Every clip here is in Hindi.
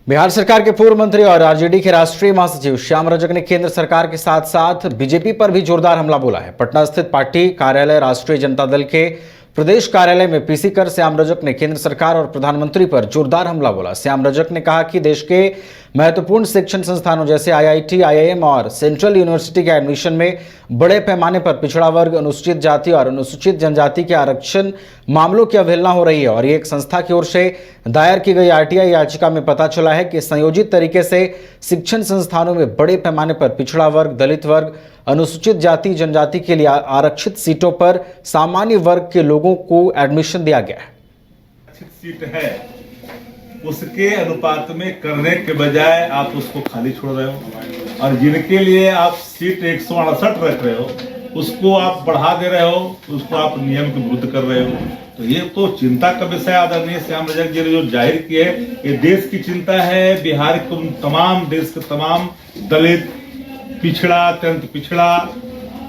बिहार सरकार के पूर्व मंत्री और आरजेडी के राष्ट्रीय महासचिव श्याम रजक ने केंद्र सरकार के साथ साथ बीजेपी पर भी जोरदार हमला बोला है। पटना स्थित पार्टी कार्यालय राष्ट्रीय जनता दल के प्रदेश कार्यालय में पीसी कर श्याम रजक ने केंद्र सरकार और प्रधानमंत्री पर जोरदार हमला बोला। श्याम रजक ने कहा कि देश के महत्वपूर्ण शिक्षण संस्थानों जैसे आईआईटी, आईआईएम और सेंट्रल यूनिवर्सिटी के एडमिशन में बड़े पैमाने पर पिछड़ा वर्ग, अनुसूचित जाति और अनुसूचित जनजाति के आरक्षण मामलों की अवहेलना हो रही है और एक संस्था की ओर से दायर की गई आरटीआई याचिका में पता चला है कि संयोजित तरीके से शिक्षण संस्थानों में बड़े पैमाने पर पिछड़ा वर्ग, दलित वर्ग, अनुसूचित जाति जनजाति के लिए आरक्षित सीटों पर सामान्य वर्ग के लोगों को एडमिशन दिया गया है। आरक्षित सीट है उसके अनुपात में करने के बजाय आप उसको खाली छोड़ रहे हो और जिनके लिए आप सीट 168 रख रहे हो उसको आप बढ़ा दे रहे हो, उसको आप नियम के विरुद्ध कर रहे हो। तो ये तो चिंता का विषय आदरणीय श्याम रजक जी ने जो जाहिर किए, ये देश की चिंता है। बिहार के तमाम, देश के तमाम दलित, पिछड़ा, अत्यंत पिछड़ा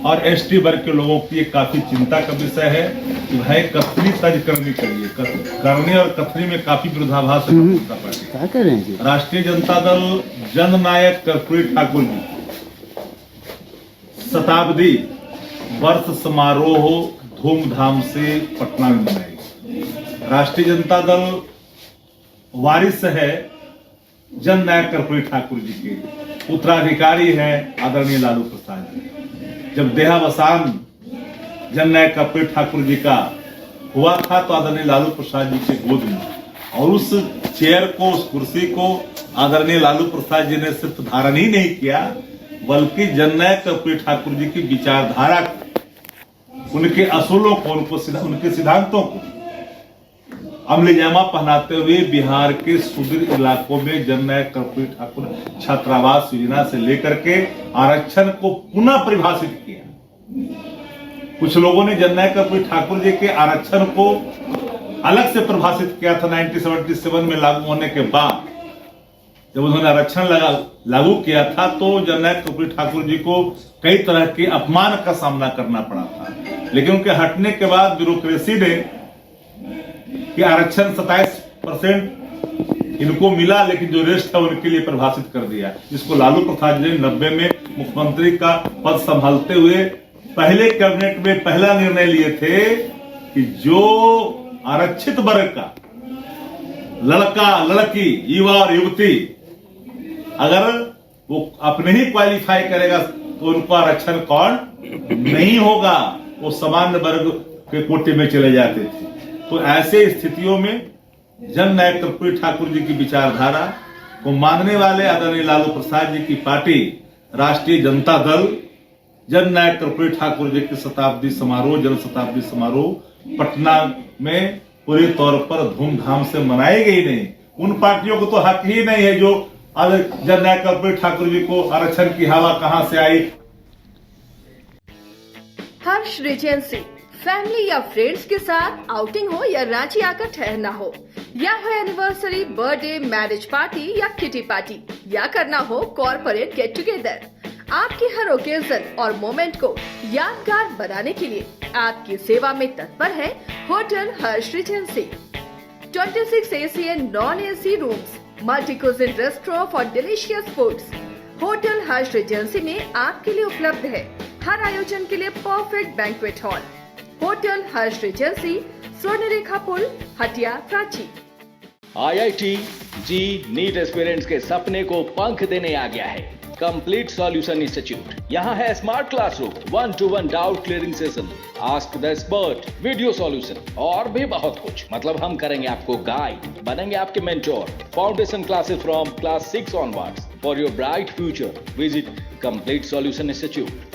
और एसटी वर्ग के लोगों की काफी चिंता का विषय है कि भाई कथनी तर्ज करनी चाहिए। करने और कथनी में काफी विरोधाभास है। राष्ट्रीय जनता दल जननायक कर्पूरी ठाकुर जी शताब्दी वर्ष समारोह धूमधाम से पटना में मनाएगी। राष्ट्रीय जनता दल वारिस है जननायक कर्पूरी ठाकुर जी के, उत्तराधिकारी है आदरणीय लालू प्रसाद जी। जब देहावसान जननायक कर्पूरी ठाकुर जी का हुआ था तो आदरणीय लालू प्रसाद जी के गोद में, और उस चेयर को, उस कुर्सी को आदरणीय लालू प्रसाद जी ने सिर्फ धारण ही नहीं किया बल्कि जननायक कर्पूरी ठाकुर जी की विचारधारा को, उनके असूलों को, उनके सिद्धांतों को अमलीजामा पहनाते हुए बिहार के सुदूर इलाकों में जननायक कर्पूरी ठाकुर छात्रावास योजना से लेकर के आरक्षण को पुनः परिभाषित किया। कुछ लोगों ने जननायक कर्पूरी ठाकुर जी के आरक्षण को अलग से परिभाषित किया था 1977 में लागू होने के बाद। जब उन्होंने आरक्षण लागू किया था तो जननायक कर्पूरी ठाकुर जी को कई तरह के अपमान का सामना करना पड़ा था, लेकिन उनके हटने के बाद ब्यूरोक्रेसी ने कि आरक्षण 27% इनको मिला, लेकिन जो रेस्ट था उनके लिए परिभाषित कर दिया, जिसको लालू प्रसाद जी ने 90 में मुख्यमंत्री का पद संभालते हुए पहले कैबिनेट में पहला निर्णय लिए थे कि जो आरक्षित वर्ग का लड़का, लड़की, युवा और युवती अगर वो अपने ही क्वालिफाई करेगा तो उनको आरक्षण कौन नहीं होगा, वो सामान्य वर्ग के कोटे में चले जाते थे। तो ऐसे स्थितियों में जननायक कर्पूरी ठाकुर जी की विचारधारा को मानने वाले आदरणीय लालू प्रसाद जी की पार्टी राष्ट्रीय जनता दल जननायक कर्पूरी ठाकुर जी के शताब्दी समारोह, जन शताब्दी समारोह पटना में पूरे तौर पर धूमधाम से मनाएगी ही नहीं। उन पार्टियों को तो हक ही नहीं है जो जननायक कर्पूरी ठाकुर जी को आरक्षण की हवा कहां से आई। हर्ष रिजेंसी फैमिली या फ्रेंड्स के साथ आउटिंग हो या रांची आकर ठहरना हो, या हो एनिवर्सरी, बर्थडे, मैरिज पार्टी या किटी पार्टी, या करना हो कॉर्पोरेट गेट टुगेदर, आपकी हर ओकेजन और मोमेंट को यादगार बनाने के लिए आपकी सेवा में तत्पर है hotel Harsh Regency. 26 AC and non AC rooms, multi cuisine restaurant for delicious foods. Hotel Harsh Regency में आपके लिए उपलब्ध है हर आयोजन के लिए परफेक्ट बैंक्वेट हॉल। होटल हर्ष रिजेंसी, स्वर्णरेखा पुल, हटिया, रांची। IIT जी नीट एस्पिरेंट्स के सपने को पंख देने आ गया है कंप्लीट सॉल्यूशन इंस्टीट्यूट। यहाँ है smart classroom, 1-to-1 doubt clearing session, ask the expert, video solution और भी बहुत कुछ। मतलब हम करेंगे आपको गाइड, बनेंगे आपके mentor. Foundation classes from class 6 onwards for your bright future. Visit complete solution institute.